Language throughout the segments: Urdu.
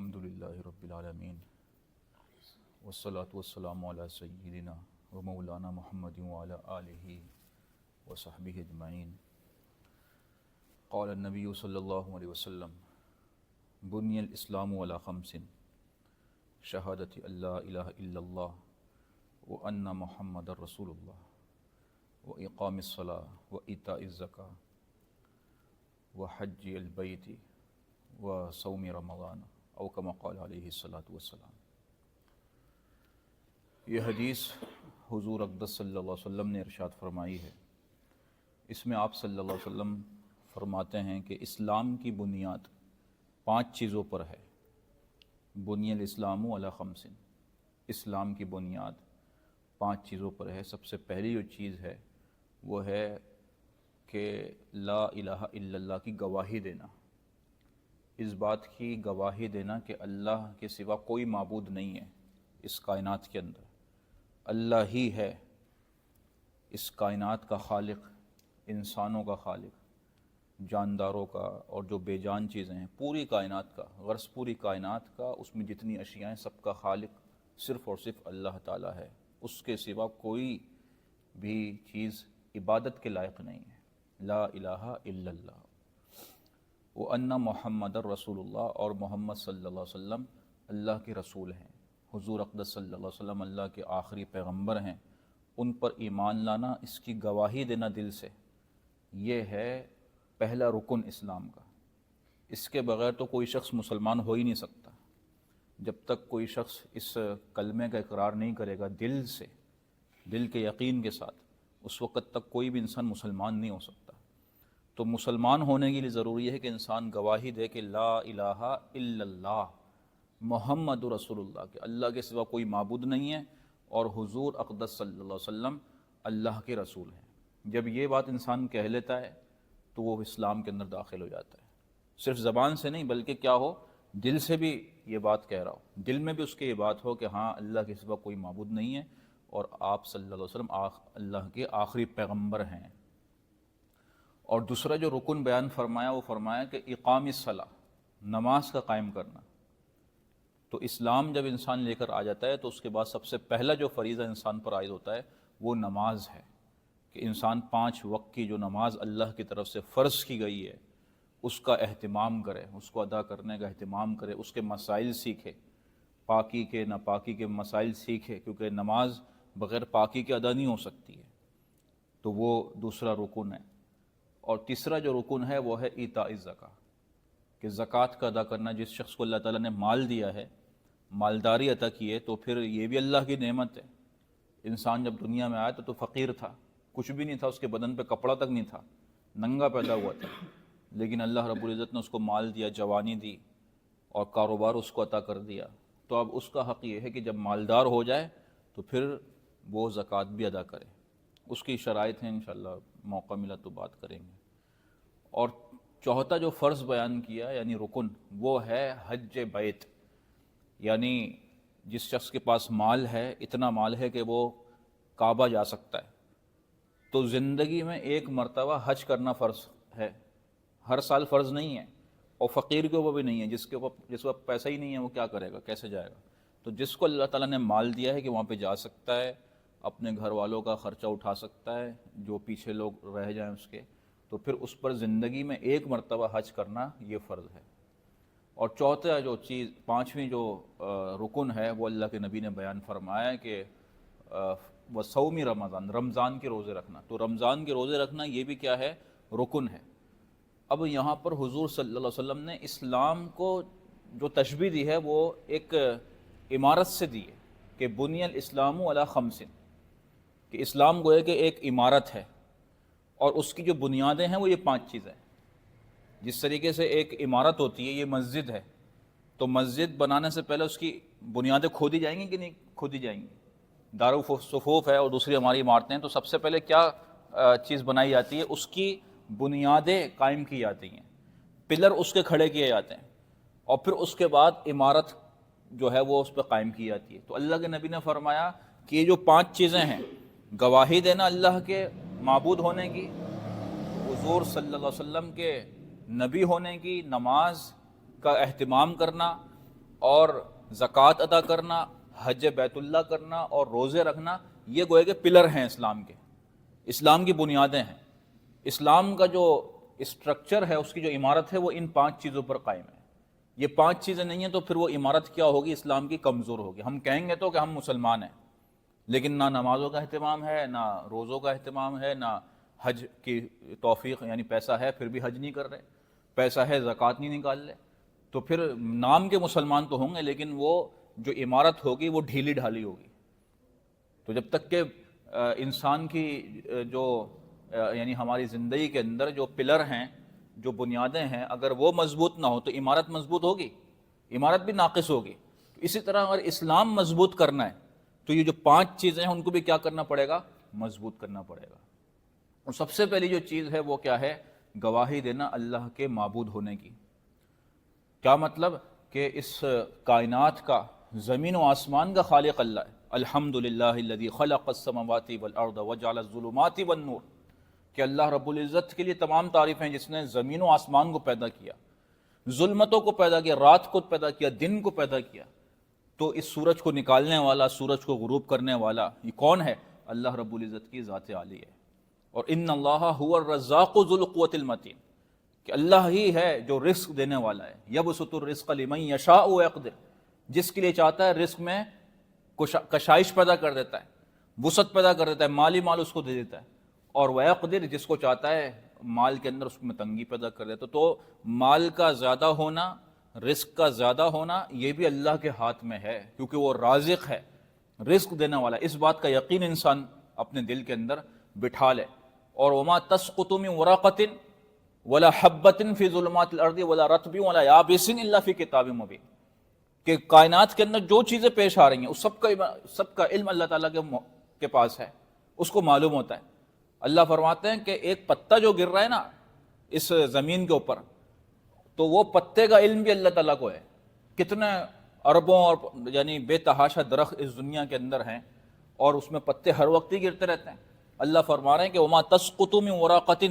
الحمدللہ رب العالمین والصلاة والسلام علی سیدنا و مولانا محمد وعلی آلہ وصحبہ اجمعین۔ قال النبی صلی اللہ علیہ وسلم بنی الاسلام علی خمس شہادت اللہ الہ الا اللہ و ان محمد رسول اللہ و اقام الصلاۃ و ایتاء الزکاۃ و حج البیت و صوم رمضان او کما قال علیہ الصلاۃ والسلام۔ یہ حدیث حضور اقدس صلی اللہ علیہ وسلم نے ارشاد فرمائی ہے۔ اس میں آپ صلی اللہ علیہ وسلم فرماتے ہیں کہ اسلام کی بنیاد 5 چیزوں پر ہے۔ بنی الاسلام علی خمس، اسلام کی بنیاد 5 چیزوں پر ہے۔ سب سے پہلی جو چیز ہے وہ ہے کہ لا الہ الا اللہ کی گواہی دینا، اس بات کی گواہی دینا کہ اللہ کے سوا کوئی معبود نہیں ہے اس کائنات کے اندر، اللہ ہی ہے اس کائنات کا خالق، انسانوں کا خالق، جانداروں کا اور جو بے جان چیزیں ہیں، پوری کائنات کا، غرض پوری کائنات کا، اس میں جتنی اشیاء ہیں سب کا خالق صرف اور صرف اللہ تعالیٰ ہے، اس کے سوا کوئی بھی چیز عبادت کے لائق نہیں ہے۔ لا الہ الا اللہ وَأَنَّ محمد رسول اللہ، اور محمد صلی اللہ علیہ وسلم اللہ کے رسول ہیں، حضور اقدس صلی اللہ علیہ وسلم اللہ کے آخری پیغمبر ہیں، ان پر ایمان لانا، اس کی گواہی دینا دل سے، یہ ہے پہلا رکن اسلام کا۔ اس کے بغیر تو کوئی شخص مسلمان ہو ہی نہیں سکتا۔ جب تک کوئی شخص اس کلمے کا اقرار نہیں کرے گا دل سے، دل کے یقین کے ساتھ، اس وقت تک کوئی بھی انسان مسلمان نہیں ہو سکتا۔ تو مسلمان ہونے کے لیے ضروری ہے کہ انسان گواہی دے کہ لا الہ الا اللہ، محمد رسول اللہ، کہ اللہ کے سوا کوئی معبود نہیں ہے اور حضور اقدس صلی اللہ علیہ وسلم اللہ کے رسول ہیں۔ جب یہ بات انسان کہہ لیتا ہے تو وہ اسلام کے اندر داخل ہو جاتا ہے۔ صرف زبان سے نہیں بلکہ کیا ہو، دل سے بھی یہ بات کہہ رہا ہو، دل میں بھی اس کی یہ بات ہو کہ ہاں اللہ کے سوا کوئی معبود نہیں ہے اور آپ صلی اللہ علیہ وسلم اللہ کے آخری پیغمبر ہیں۔ اور دوسرا جو رکن بیان فرمایا وہ فرمایا کہ اقام الصلاۃ، نماز کا قائم کرنا۔ تو اسلام جب انسان لے کر آ جاتا ہے تو اس کے بعد سب سے پہلا جو فریضہ انسان پر عائد ہوتا ہے وہ نماز ہے، کہ انسان 5 وقت کی جو نماز اللہ کی طرف سے فرض کی گئی ہے اس کا اہتمام کرے، اس کو ادا کرنے کا اہتمام کرے، اس کے مسائل سیکھے، پاکی کے ناپاکی کے مسائل سیکھے، کیونکہ نماز بغیر پاکی کے ادا نہیں ہو سکتی ہے۔ تو وہ دوسرا رکن ہے۔ اور تیسرا جو رکن ہے وہ ہے ایتاء الزکاۃ، کہ زکوٰۃ کا ادا کرنا۔ جس شخص کو اللہ تعالیٰ نے مال دیا ہے، مالداری عطا کی ہے، تو پھر یہ بھی اللہ کی نعمت ہے۔ انسان جب دنیا میں آیا تو فقیر تھا، کچھ بھی نہیں تھا، اس کے بدن پہ کپڑا تک نہیں تھا، ننگا پیدا ہوا تھا، لیکن اللہ رب العزت نے اس کو مال دیا، جوانی دی اور کاروبار اس کو عطا کر دیا۔ تو اب اس کا حق یہ ہے کہ جب مالدار ہو جائے تو پھر وہ زکوٰۃ بھی ادا کرے۔ اس کی شرائط ہیں، انشاءاللہ موقع ملا تو بات کریں گے۔ اور چوتھا جو فرض بیان کیا یعنی رکن، وہ ہے حج بیت، یعنی جس شخص کے پاس مال ہے، اتنا مال ہے کہ وہ کعبہ جا سکتا ہے، تو زندگی میں ایک مرتبہ حج کرنا فرض ہے، ہر سال فرض نہیں ہے۔ اور فقیر کے اوپر بھی نہیں ہے، جس وقت پیسہ ہی نہیں ہے وہ کیا کرے گا، کیسے جائے گا۔ تو جس کو اللہ تعالیٰ نے مال دیا ہے کہ وہاں پہ جا سکتا ہے، اپنے گھر والوں کا خرچہ اٹھا سکتا ہے، جو پیچھے لوگ رہ جائیں اس کے، تو پھر اس پر زندگی میں ایک مرتبہ حج کرنا یہ فرض ہے۔ اور چوتھا جو چیز، 5ویں جو رکن ہے وہ اللہ کے نبی نے بیان فرمایا کہ وہ صوم رمضان، رمضان کے روزے رکھنا۔ تو رمضان کے روزے رکھنا یہ بھی کیا ہے، رکن ہے۔ اب یہاں پر حضور صلی اللہ علیہ وسلم نے اسلام کو جو تشبیہ دی ہے وہ ایک عمارت سے دی ہے، کہ بنی الاسلام علی خمس، کہ اسلام گویا کہ ایک عمارت ہے اور اس کی جو بنیادیں ہیں وہ یہ 5 چیزیں ہیں۔ جس طریقے سے ایک عمارت ہوتی ہے، یہ مسجد ہے، تو مسجد بنانے سے پہلے اس کی بنیادیں کھودی جائیں گی کہ نہیں کھودی جائیں گی۔ دارالصفوف ہے اور دوسری ہماری عمارتیں ہیں، تو سب سے پہلے کیا چیز بنائی جاتی ہے، اس کی بنیادیں قائم کی جاتی ہیں، پلر اس کے کھڑے کیے جاتے ہیں، اور پھر اس کے بعد عمارت جو ہے وہ اس پہ قائم کی جاتی ہے۔ تو اللہ کے نبی نے فرمایا کہ یہ جو 5 چیزیں ہیں، گواہی دینا اللہ کے معبود ہونے کی، حضور صلی اللہ علیہ وسلم کے نبی ہونے کی، نماز کا اہتمام کرنا اور زکوٰۃ ادا کرنا، حج بیت اللہ کرنا اور روزے رکھنا، یہ گویا کہ پلر ہیں اسلام کے، اسلام کی بنیادیں ہیں۔ اسلام کا جو اسٹرکچر ہے، اس کی جو عمارت ہے، وہ ان 5 چیزوں پر قائم ہے۔ یہ 5 چیزیں نہیں ہیں تو پھر وہ عمارت کیا ہوگی؟ اسلام کی کمزور ہوگی۔ ہم کہیں گے تو کہ ہم مسلمان ہیں، لیکن نہ نمازوں کا اہتمام ہے، نہ روزوں کا اہتمام ہے، نہ حج کی توفیق، یعنی پیسہ ہے پھر بھی حج نہیں کر رہے، پیسہ ہے زکوٰۃ نہیں نکال رہے، تو پھر نام کے مسلمان تو ہوں گے لیکن وہ جو عمارت ہوگی وہ ڈھیلی ڈھالی ہوگی۔ تو جب تک کہ انسان کی جو یعنی ہماری زندگی کے اندر جو پلر ہیں، جو بنیادیں ہیں، اگر وہ مضبوط نہ ہو تو عمارت مضبوط ہوگی؟ عمارت بھی ناقص ہوگی۔ اسی طرح اگر اسلام مضبوط کرنا ہے تو یہ جو 5 چیزیں ہیں ان کو بھی کیا کرنا پڑے گا؟ مضبوط کرنا پڑے گا۔ اور سب سے پہلی جو چیز ہے وہ کیا ہے؟ گواہی دینا اللہ کے معبود ہونے کی۔ کیا مطلب؟ کہ اس کائنات کا، زمین و آسمان کا خالق اللہ ہے۔ الحمدللہ الذی خلق السماوات والارض وجعل الظلمات والنور، کہ اللہ رب العزت کے لیے تمام تعریفیں جس نے زمین و آسمان کو پیدا کیا، ظلمتوں کو پیدا کیا، رات کو پیدا کیا، دن کو پیدا کیا۔ تو اس سورج کو نکالنے والا، سورج کو غروب کرنے والا، یہ کون ہے؟ اللہ رب العزت کی ذات عالی ہے۔ اور ان اللہ هو الرزاق ذو القوة المتین، کہ اللہ ہی ہے جو رزق دینے والا ہے۔ یبسط الرزق لمن یشاء ویقدر، جس کے لیے چاہتا ہے رزق میں کشائش پیدا کر دیتا ہے، وسعت پیدا کر دیتا ہے، مال اس کو دے دیتا ہے، اور ویقدر جس کو چاہتا ہے مال کے اندر اس میں تنگی پیدا کر دیتا ہے۔ تو مال کا زیادہ ہونا، رزق کا زیادہ ہونا، یہ بھی اللہ کے ہاتھ میں ہے، کیونکہ وہ رازق ہے، رزق دینے والا۔ اس بات کا یقین انسان اپنے دل کے اندر بٹھا لے۔ اور وما تسقط من ورقۃ ولا حبۃ فی ظلمات الارض ولا رطب ولا یابس الا فی کتاب مبین، کہ کائنات کے اندر جو چیزیں پیش آ رہی ہیں اس سب کا علم اللہ تعالیٰ کے پاس ہے، اس کو معلوم ہوتا ہے۔ اللہ فرماتے ہیں کہ ایک پتا جو گر رہا ہے نا اس زمین کے اوپر، تو وہ پتے کا علم بھی اللہ تعالیٰ کو ہے۔ کتنے اربوں اور یعنی بے تحاشا درخت اس دنیا کے اندر ہیں اور اس میں پتے ہر وقت ہی گرتے رہتے ہیں۔ اللہ فرما رہے ہیں کہ وما تسقط من ورقۃ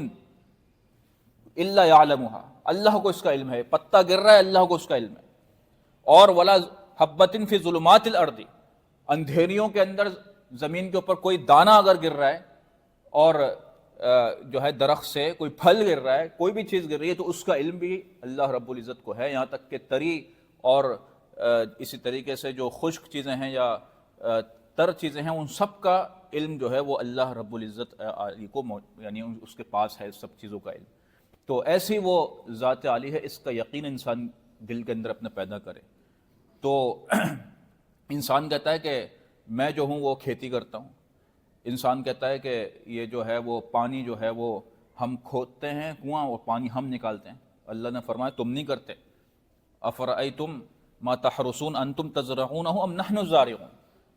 الا یعلمها، اللہ کو اس کا علم ہے، پتا گر رہا ہے اللہ کو اس کا علم ہے۔ اور ولا حبۃ فی ظلمات الارض، اندھیریوں کے اندر زمین کے اوپر کوئی دانہ اگر گر رہا ہے اور جو ہے درخت سے کوئی پھل گر رہا ہے، کوئی بھی چیز گر رہی ہے، تو اس کا علم بھی اللہ رب العزت کو ہے۔ یہاں تک کہ تری اور اسی طریقے سے جو خشک چیزیں ہیں یا تر چیزیں ہیں، ان سب کا علم جو ہے وہ اللہ رب العزت کو یعنی اس کے پاس ہے سب چیزوں کا علم۔ تو ایسی وہ ذات عالی ہے، اس کا یقین انسان دل کے اندر اپنے پیدا کرے۔ تو انسان کہتا ہے کہ میں جو ہوں وہ کھیتی کرتا ہوں، انسان کہتا ہے کہ یہ جو ہے وہ پانی جو ہے وہ ہم کھودتے ہیں کنواں اور پانی ہم نکالتے ہیں۔ اللہ نے فرمایا تم نہیں کرتے۔ افرأیتم ما تحرثون انتم تزرعونہ ام نحن الزارعون،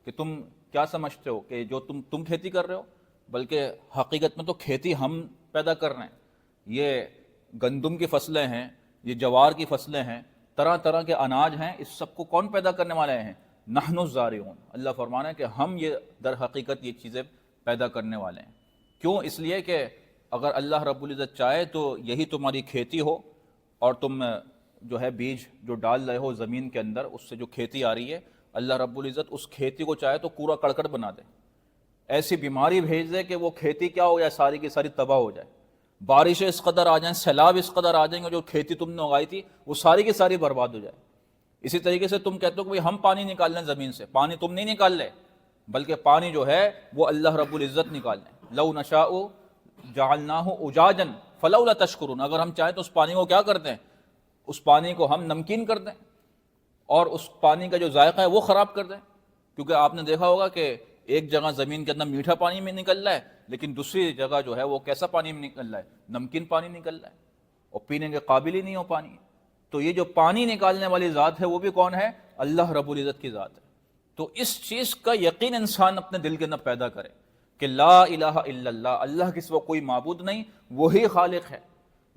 کہ تم کیا سمجھتے ہو کہ جو تم کھیتی کر رہے ہو، بلکہ حقیقت میں تو کھیتی ہم پیدا کر رہے ہیں۔ یہ گندم کی فصلیں ہیں، یہ جوار کی فصلیں ہیں، طرح طرح کے اناج ہیں، اس سب کو کون پیدا کرنے والے ہیں؟ نحن الزارعون۔ اللہ فرمانا ہے کہ ہم یہ در حقیقت یہ چیزیں پیدا کرنے والے ہیں۔ کیوں؟ اس لیے کہ اگر اللہ رب العزت چاہے تو یہی تمہاری کھیتی ہو، اور تم جو ہے بیج جو ڈال رہے ہو زمین کے اندر، اس سے جو کھیتی آ رہی ہے، اللہ رب العزت اس کھیتی کو چاہے تو کوڑا کرکٹ بنا دے، ایسی بیماری بھیج دے کہ وہ کھیتی کیا ہو جائے، ساری کی ساری تباہ ہو جائے، بارشیں اس قدر آ جائیں، سیلاب اس قدر آ جائیں گے، جو کھیتی تم نے اگائی تھی وہ ساری کی ساری برباد ہو جائے۔ اسی طریقے سے تم کہتے ہو کہ ہم پانی نکال لیں زمین سے، پانی تم نہیں نکال لے، بلکہ پانی جو ہے وہ اللہ رب العزت نکال لیں۔ لو نشاء جعلناہ اجاجا فلولا تشکرون، اگر ہم چاہیں تو اس پانی کو کیا کر دیں، اس پانی کو ہم نمکین کر دیں اور اس پانی کا جو ذائقہ ہے وہ خراب کر دیں۔ کیونکہ آپ نے دیکھا ہوگا کہ ایک جگہ زمین کے اندر میٹھا پانی میں نکل رہا ہے، لیکن دوسری جگہ جو ہے وہ کیسا پانی میں نکل رہا ہے؟ نمکین پانی نکل رہا ہے، اور پینے کے قابل ہی نہیں ہو پانی۔ تو یہ جو پانی نکالنے والی ذات ہے وہ بھی کون ہے؟ اللہ رب العزت کی ذات ہے۔ تو اس چیز کا یقین انسان اپنے دل کے اندر پیدا کرے کہ لا الہ الا اللہ، اللہ کے سوا کوئی معبود نہیں، وہی خالق ہے،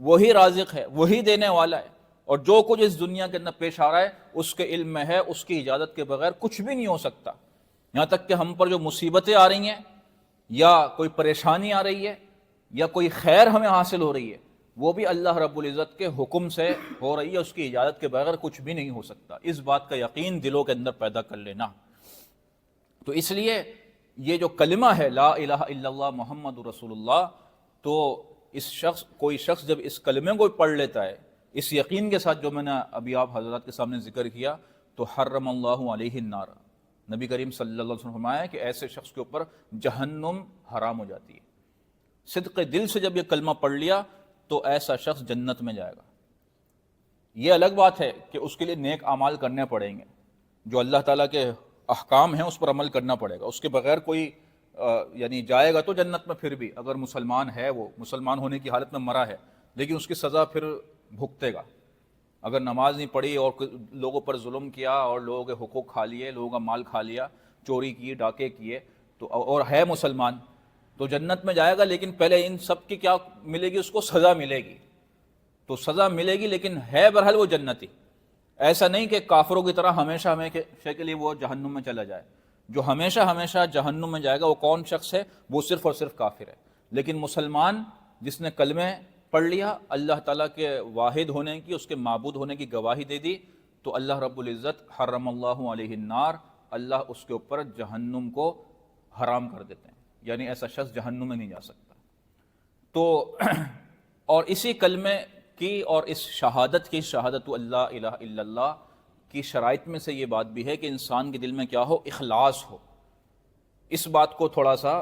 وہی رازق ہے، وہی دینے والا ہے، اور جو کچھ اس دنیا کے اندر پیش آ رہا ہے اس کے علم میں ہے، اس کی اجازت کے بغیر کچھ بھی نہیں ہو سکتا۔ یہاں تک کہ ہم پر جو مصیبتیں آ رہی ہیں یا کوئی پریشانی آ رہی ہے یا کوئی خیر ہمیں حاصل ہو رہی ہے، وہ بھی اللہ رب العزت کے حکم سے ہو رہی ہے، اس کی اجازت کے بغیر کچھ بھی نہیں ہو سکتا۔ اس بات کا یقین دلوں کے اندر پیدا کر لینا۔ تو اس لیے یہ جو کلمہ ہے لا الہ الا اللہ محمد رسول اللہ، تو کوئی شخص جب اس کلمے کو پڑھ لیتا ہے اس یقین کے ساتھ جو میں نے ابھی آپ حضرات کے سامنے ذکر کیا، تو حرم اللہ علیہ النار، نبی کریم صلی اللہ علیہ وسلم نے فرمایا کہ ایسے شخص کے اوپر جہنم حرام ہو جاتی ہے۔ صدق دل سے جب یہ کلمہ پڑھ لیا تو ایسا شخص جنت میں جائے گا۔ یہ الگ بات ہے کہ اس کے لیے نیک اعمال کرنے پڑیں گے، جو اللہ تعالیٰ کے احکام ہیں اس پر عمل کرنا پڑے گا، اس کے بغیر کوئی یعنی جائے گا تو جنت میں پھر بھی، اگر مسلمان ہے، وہ مسلمان ہونے کی حالت میں مرا ہے، لیکن اس کی سزا پھر بھگتے گا۔ اگر نماز نہیں پڑھی اور لوگوں پر ظلم کیا اور لوگوں کے حقوق کھا لیے، لوگوں کا مال کھا لیا، چوری کی، ڈاکے کیے، تو اور ہے مسلمان، تو جنت میں جائے گا، لیکن پہلے ان سب کی کیا ملے گی؟ اس کو سزا ملے گی۔ تو سزا ملے گی، لیکن ہے بہرحال وہ جنتی۔ ایسا نہیں کہ کافروں کی طرح ہمیشہ ہمیشہ کے لیے وہ جہنم میں چلا جائے۔ جو ہمیشہ ہمیشہ جہنم میں جائے گا وہ کون شخص ہے؟ وہ صرف اور صرف کافر ہے۔ لیکن مسلمان جس نے کلمے پڑھ لیا، اللہ تعالیٰ کے واحد ہونے کی، اس کے معبود ہونے کی گواہی دے دی، تو اللہ رب العزت حرم اللہ علیہ النار، اللہ اس کے اوپر جہنم کو حرام کر دیتے ہیں، یعنی ایسا شخص جہنم میں نہیں جا سکتا۔ تو اور اسی کلمے کی اور اس شہادت کی، شہادت اللہ الہ الا اللہ کی شرائط میں سے یہ بات بھی ہے کہ انسان کے دل میں کیا ہو؟ اخلاص ہو۔ اس بات کو تھوڑا سا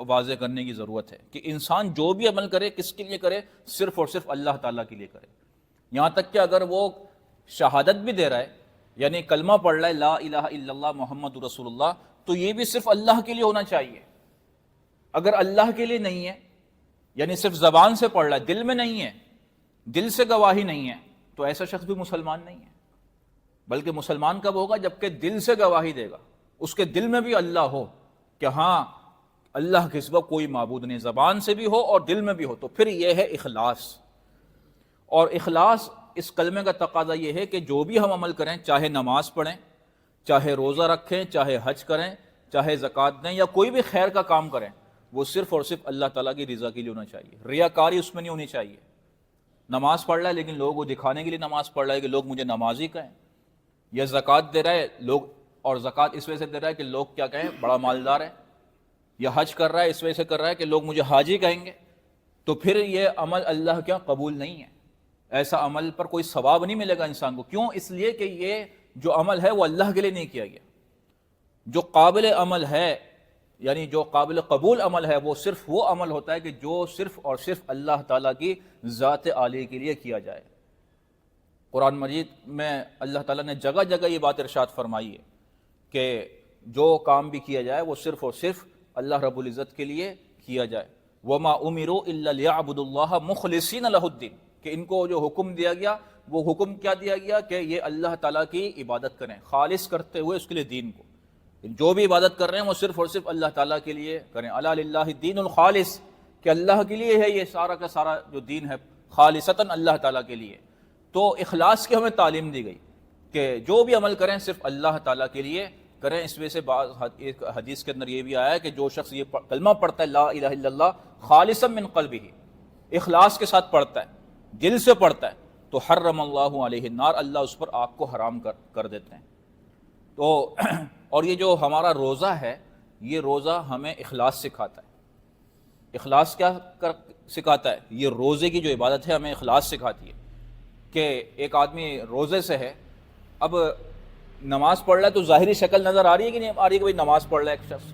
واضح کرنے کی ضرورت ہے کہ انسان جو بھی عمل کرے کس کے لیے کرے؟ صرف اور صرف اللہ تعالیٰ کے لیے کرے۔ یہاں تک کہ اگر وہ شہادت بھی دے رہا ہے، یعنی کلمہ پڑھ رہا ہے لا الہ الا اللہ محمد رسول اللہ، تو یہ بھی صرف اللہ کے لیے ہونا چاہیے۔ اگر اللہ کے لیے نہیں ہے، یعنی صرف زبان سے پڑھ رہا ہے، دل میں نہیں ہے، دل سے گواہی نہیں ہے، تو ایسا شخص بھی مسلمان نہیں ہے۔ بلکہ مسلمان کب ہوگا؟ جبکہ دل سے گواہی دے گا، اس کے دل میں بھی اللہ ہو کہ ہاں اللہ کے سوا کوئی معبود نہیں، زبان سے بھی ہو اور دل میں بھی ہو، تو پھر یہ ہے اخلاص۔ اور اخلاص اس کلمے کا تقاضا یہ ہے کہ جو بھی ہم عمل کریں، چاہے نماز پڑھیں، چاہے روزہ رکھیں، چاہے حج کریں، چاہے زکوٰۃ دیں، یا کوئی بھی خیر کا کام کریں، وہ صرف اور صرف اللہ تعالیٰ کی رضا کے لیے ہونا چاہیے۔ ریاکاری اس میں نہیں ہونی چاہیے۔ نماز پڑھ رہا ہے لیکن لوگوں کو دکھانے کے لیے نماز پڑھ رہا ہے کہ لوگ مجھے نمازی کہیں، یا زکوٰۃ دے رہا ہے لوگ، اور زکوٰۃ اس وجہ سے دے رہا ہے کہ لوگ کیا کہیں؟ بڑا مالدار ہے، یا حج کر رہا ہے اس وجہ سے کر رہا ہے کہ لوگ مجھے حاجی کہیں گے، تو پھر یہ عمل اللہ کیا قبول نہیں ہے۔ ایسا عمل پر کوئی ثواب نہیں ملے گا انسان کو۔ کیوں؟ اس لیے کہ یہ جو عمل ہے وہ اللہ کے لیے نہیں کیا گیا۔ جو قابل عمل ہے، یعنی جو قابل قبول عمل ہے، وہ صرف وہ عمل ہوتا ہے کہ جو صرف اور صرف اللہ تعالیٰ کی ذات عالی کے لیے کیا جائے۔ قرآن مجید میں اللہ تعالیٰ نے جگہ جگہ یہ بات ارشاد فرمائی ہے کہ جو کام بھی کیا جائے وہ صرف اور صرف اللہ رب العزت کے لیے کیا جائے۔ وَمَا أُمِرُوا إِلَّا لِيَعْبُدُوا اللَّهَ مُخْلِصِينَ لَهُ الدِّينَ، کہ ان کو جو حکم دیا گیا وہ حکم کیا دیا گیا؟ کہ یہ اللہ تعالیٰ کی عبادت کریں، خالص کرتے ہوئے اس کے لیے دین کو۔ جو بھی عبادت کر رہے ہیں وہ صرف اور صرف اللہ تعالیٰ کے لیے کریں۔ الا للہ الدین الخالص، کہ اللہ کے لیے ہے یہ سارا کا سارا جو دین ہے، خالصتاً اللہ تعالیٰ کے لیے۔ تو اخلاص کی ہمیں تعلیم دی گئی کہ جو بھی عمل کریں صرف اللہ تعالیٰ کے لیے کریں۔ اس وجہ سے ایک حدیث کے اندر یہ بھی آیا ہے کہ جو شخص یہ کلمہ پڑھتا ہے لا الہ الا اللہ خالصا من قلبہ، اخلاص کے ساتھ پڑھتا ہے، دل سے پڑھتا ہے، تو حرم اللہ علیہ النار، اللہ اس پر آگ کو حرام کر دیتے ہیں۔ تو اور یہ جو ہمارا روزہ ہے، یہ روزہ ہمیں اخلاص سکھاتا ہے۔ اخلاص کیا سکھاتا ہے؟ یہ روزے کی جو عبادت ہے ہمیں اخلاص سکھاتی ہے کہ ایک آدمی روزے سے ہے، اب نماز پڑھ رہا ہے تو ظاہری شکل نظر آ رہی ہے کہ نہیں آ رہی ہے کہ بھائی نماز پڑھ رہا ہے ایک شخص۔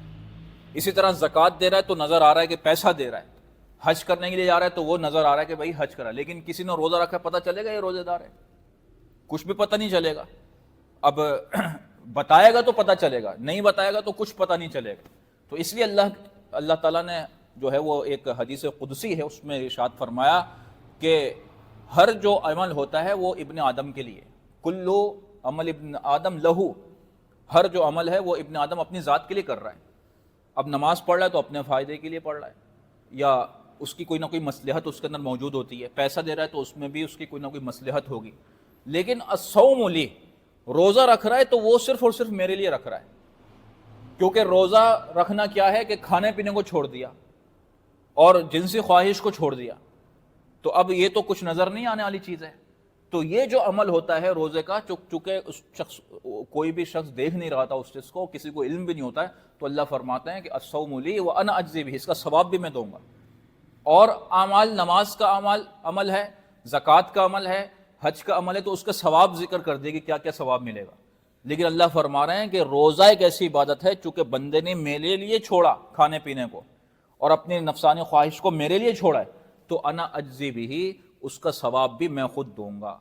اسی طرح زکوٰۃ دے رہا ہے تو نظر آ رہا ہے کہ پیسہ دے رہا ہے، حج کرنے کے لیے جا رہا ہے تو وہ نظر آ رہا ہے کہ بھائی حج کرا، لیکن کسی نے روزہ رکھا، پتہ چلے گا یہ روزے دار ہے؟ کچھ بھی پتہ نہیں چلے گا۔ اب بتائے گا تو پتہ چلے گا، نہیں بتائے گا تو کچھ پتہ نہیں چلے گا۔ تو اس لیے اللہ تعالیٰ نے جو ہے وہ ایک حدیث قدسی ہے، اس میں ارشاد فرمایا کہ ہر جو عمل ہوتا ہے وہ ابن آدم کے لیے، کلو عمل ابن آدم لہو، ہر جو عمل ہے وہ ابن آدم اپنی ذات کے لیے کر رہا ہے۔ اب نماز پڑھ رہا ہے تو اپنے فائدے کے لیے پڑھ رہا ہے، یا اس کی کوئی نہ کوئی مصلحت اس کے اندر موجود ہوتی ہے، پیسہ دے رہا ہے تو اس میں بھی اس کی کوئی نہ کوئی مصلحت ہوگی۔ لیکن الصوم لی، روزہ رکھ رہا ہے تو وہ صرف اور صرف میرے لیے رکھ رہا ہے، کیونکہ روزہ رکھنا کیا ہے کہ کھانے پینے کو چھوڑ دیا اور جنسی خواہش کو چھوڑ دیا۔ تو اب یہ تو کچھ نظر نہیں آنے والی چیز ہے. تو یہ جو عمل ہوتا ہے روزے کا، چونکہ اس شخص کوئی بھی شخص دیکھ نہیں رہا تھا اس چیز کو، کسی کو علم بھی نہیں ہوتا ہے، تو اللہ فرماتے ہیں کہ الصوم لی وانا اجزی بہ، اس کا ثواب بھی میں دوں گا. اور اعمال، نماز کا عمل ہے، زکوٰۃ کا عمل ہے، حج کا عمل ہے، تو اس کا ثواب ذکر کر دے کہ کیا کیا ثواب ملے گا. لیکن اللہ فرما رہے ہیں کہ روزہ ایک ایسی عبادت ہے چونکہ بندے نے میرے لیے چھوڑا کھانے پینے کو اور اپنی نفسانی خواہش کو میرے لیے چھوڑا ہے، تو انا اجزی بہ، اس کا ثواب بھی میں خود دوں گا.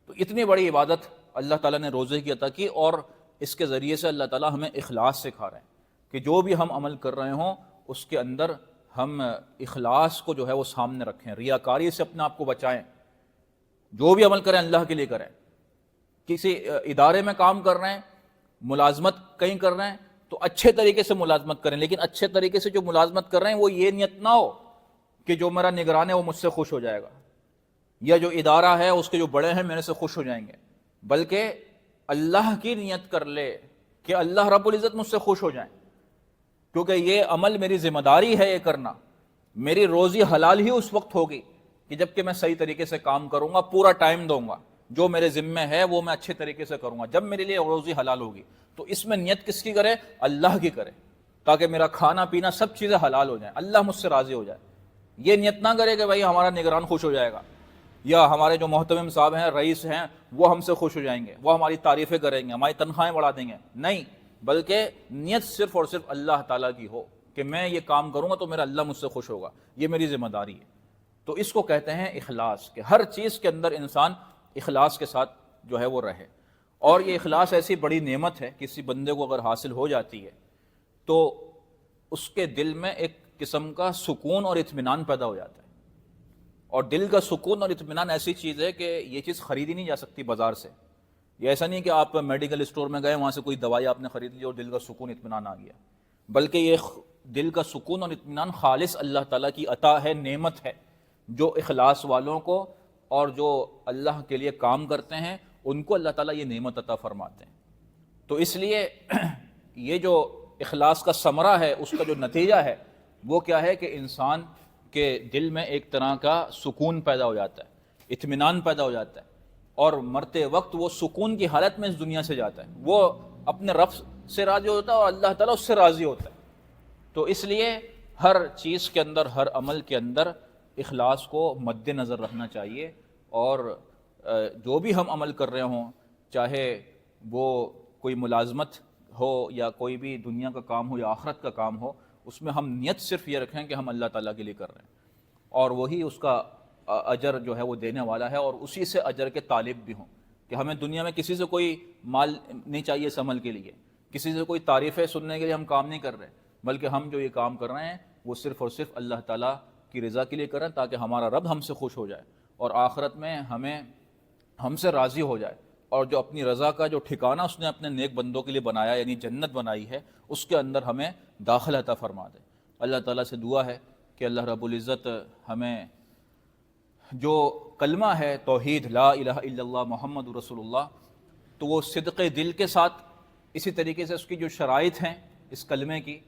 تو اتنی بڑی عبادت اللہ تعالیٰ نے روزے کی عطا کی، اور اس کے ذریعے سے اللہ تعالیٰ ہمیں اخلاص سکھا رہے ہیں کہ جو بھی ہم عمل کر رہے ہوں اس کے اندر ہم اخلاص کو جو ہے وہ سامنے رکھیں، ریاکاری سے اپنے آپ کو بچائیں. جو بھی عمل کریں اللہ کے لیے کریں. کسی ادارے میں کام کر رہے ہیں، ملازمت کہیں کر رہے ہیں، تو اچھے طریقے سے ملازمت کریں، لیکن اچھے طریقے سے جو ملازمت کر رہے ہیں وہ یہ نیت نہ ہو کہ جو میرا نگران ہے وہ مجھ سے خوش ہو جائے گا، یا جو ادارہ ہے اس کے جو بڑے ہیں میرے سے خوش ہو جائیں گے، بلکہ اللہ کی نیت کر لے کہ اللہ رب العزت مجھ سے خوش ہو جائیں، کیونکہ یہ عمل میری ذمہ داری ہے یہ کرنا. میری روزی حلال ہی اس وقت ہوگی کہ جب کہ میں صحیح طریقے سے کام کروں گا، پورا ٹائم دوں گا، جو میرے ذمہ ہے وہ میں اچھے طریقے سے کروں گا، جب میرے لیے روزی حلال ہوگی. تو اس میں نیت کس کی کرے؟ اللہ کی کرے، تاکہ میرا کھانا پینا سب چیزیں حلال ہو جائیں، اللہ مجھ سے راضی ہو جائے. یہ نیت نہ کرے کہ بھائی ہمارا نگران خوش ہو جائے گا، یا ہمارے جو محتمم صاحب ہیں، رئیس ہیں، وہ ہم سے خوش ہو جائیں گے، وہ ہماری تعریفیں کریں گے، ہماری تنخواہیں بڑھا دیں گے. نہیں، بلکہ نیت صرف اور صرف اللہ تعالیٰ کی ہو کہ میں یہ کام کروں گا تو میرا اللہ مجھ سے خوش ہوگا، یہ میری ذمہ داری ہے. تو اس کو کہتے ہیں اخلاص، کہ ہر چیز کے اندر انسان اخلاص کے ساتھ جو ہے وہ رہے. اور یہ اخلاص ایسی بڑی نعمت ہے، کسی بندے کو اگر حاصل ہو جاتی ہے تو اس کے دل میں ایک قسم کا سکون اور اطمینان پیدا ہو جاتا ہے. اور دل کا سکون اور اطمینان ایسی چیز ہے کہ یہ چیز خریدی نہیں جا سکتی بازار سے. یہ ایسا نہیں کہ آپ میڈیکل اسٹور میں گئے، وہاں سے کوئی دوائی آپ نے خرید لی اور دل کا سکون اطمینان آ گیا، بلکہ یہ دل کا سکون اور اطمینان خالص اللہ تعالیٰ کی عطا ہے، نعمت ہے، جو اخلاص والوں کو اور جو اللہ کے لیے کام کرتے ہیں ان کو اللہ تعالیٰ یہ نعمت عطا فرماتے ہیں. تو اس لیے یہ جو اخلاص کا ثمرہ ہے، اس کا جو نتیجہ ہے وہ کیا ہے کہ انسان کے دل میں ایک طرح کا سکون پیدا ہو جاتا ہے، اطمینان پیدا ہو جاتا ہے، اور مرتے وقت وہ سکون کی حالت میں اس دنیا سے جاتا ہے، وہ اپنے رب سے راضی ہوتا ہے اور اللہ تعالیٰ اس سے راضی ہوتا ہے. تو اس لیے ہر چیز کے اندر، ہر عمل کے اندر اخلاص کو مد نظر رکھنا چاہیے. اور جو بھی ہم عمل کر رہے ہوں، چاہے وہ کوئی ملازمت ہو یا کوئی بھی دنیا کا کام ہو یا آخرت کا کام ہو، اس میں ہم نیت صرف یہ رکھیں کہ ہم اللہ تعالیٰ کے لیے کر رہے ہیں، اور وہی اس کا اجر جو ہے وہ دینے والا ہے، اور اسی سے اجر کے طالب بھی ہوں. کہ ہمیں دنیا میں کسی سے کوئی مال نہیں چاہیے اس عمل کے لیے، کسی سے کوئی تعریفیں سننے کے لیے ہم کام نہیں کر رہے، بلکہ ہم جو یہ کام کر رہے ہیں وہ صرف اور صرف اللہ تعالیٰ کی رضا کے لیے کر رہے ہیں، تاکہ ہمارا رب ہم سے خوش ہو جائے اور آخرت میں ہم سے راضی ہو جائے، اور جو اپنی رضا کا جو ٹھکانہ اس نے اپنے نیک بندوں کے لیے بنایا، یعنی جنت بنائی ہے، اس کے اندر ہمیں داخل عطا فرما دے. اللہ تعالیٰ سے دعا ہے کہ اللہ رب العزت ہمیں جو کلمہ ہے توحید لا الہ الا اللہ محمد رسول اللہ، تو وہ صدق دل کے ساتھ، اسی طریقے سے اس کی جو شرائط ہیں اس کلمے کی،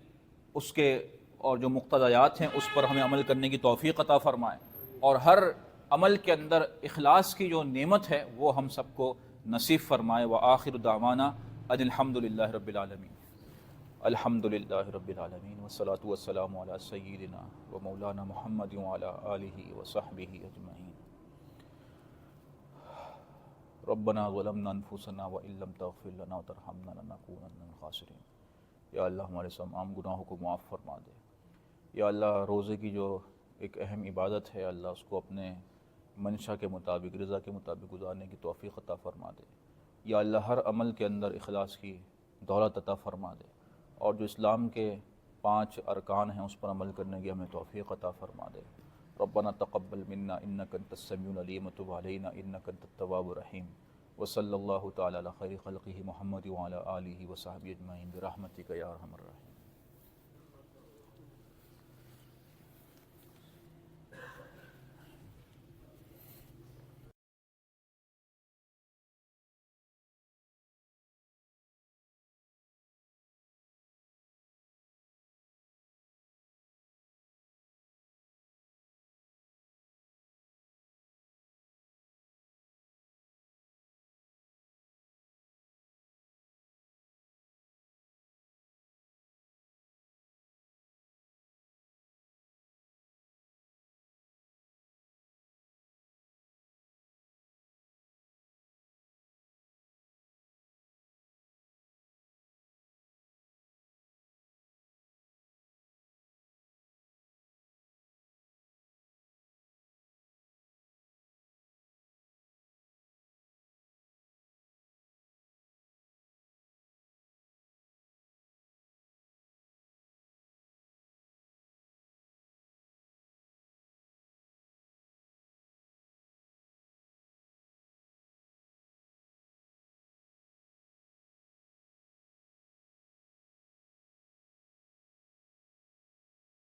اس کے اور جو مقتضیات ہیں اس پر ہمیں عمل کرنے کی توفیق عطا فرمائے، اور ہر عمل کے اندر اخلاص کی جو نعمت ہے وہ ہم سب کو نصیب فرمائے. وآخر دعوانا ان الحمد للہ رب العالمین. الحمد للہ رب العالمین والصلاة والسلام علی سیدنا و مولانا محمد وعلی آلہ وصحبہ اجمعین. ربنا ظلمنا انفسنا وان لم تغفر لنا وترحمنا لنکونن من الخاسرین. یا اللہ ہمارے تمام گناہوں کو معاف فرما دے. یا اللہ روزے کی جو ایک اہم عبادت ہے، اللہ اس کو اپنے منشا کے مطابق، رضا کے مطابق گزارنے کی توفیق عطا فرما دے. یا اللہ ہر عمل کے اندر اخلاص کی دولت عطا فرما دے، اور جو اسلام کے 5 ارکان ہیں اس پر عمل کرنے کی ہمیں توفیق عطا فرما دے. ربنا تقبل منا انک انت السمیع العلیم وتب علینا انک انت التواب الرحیم. وصلی اللہ تعالی علی خیر خلقہ محمد وعلی آلہ وصحبہ اجمعین برحمتک یا ارحم الراحمین.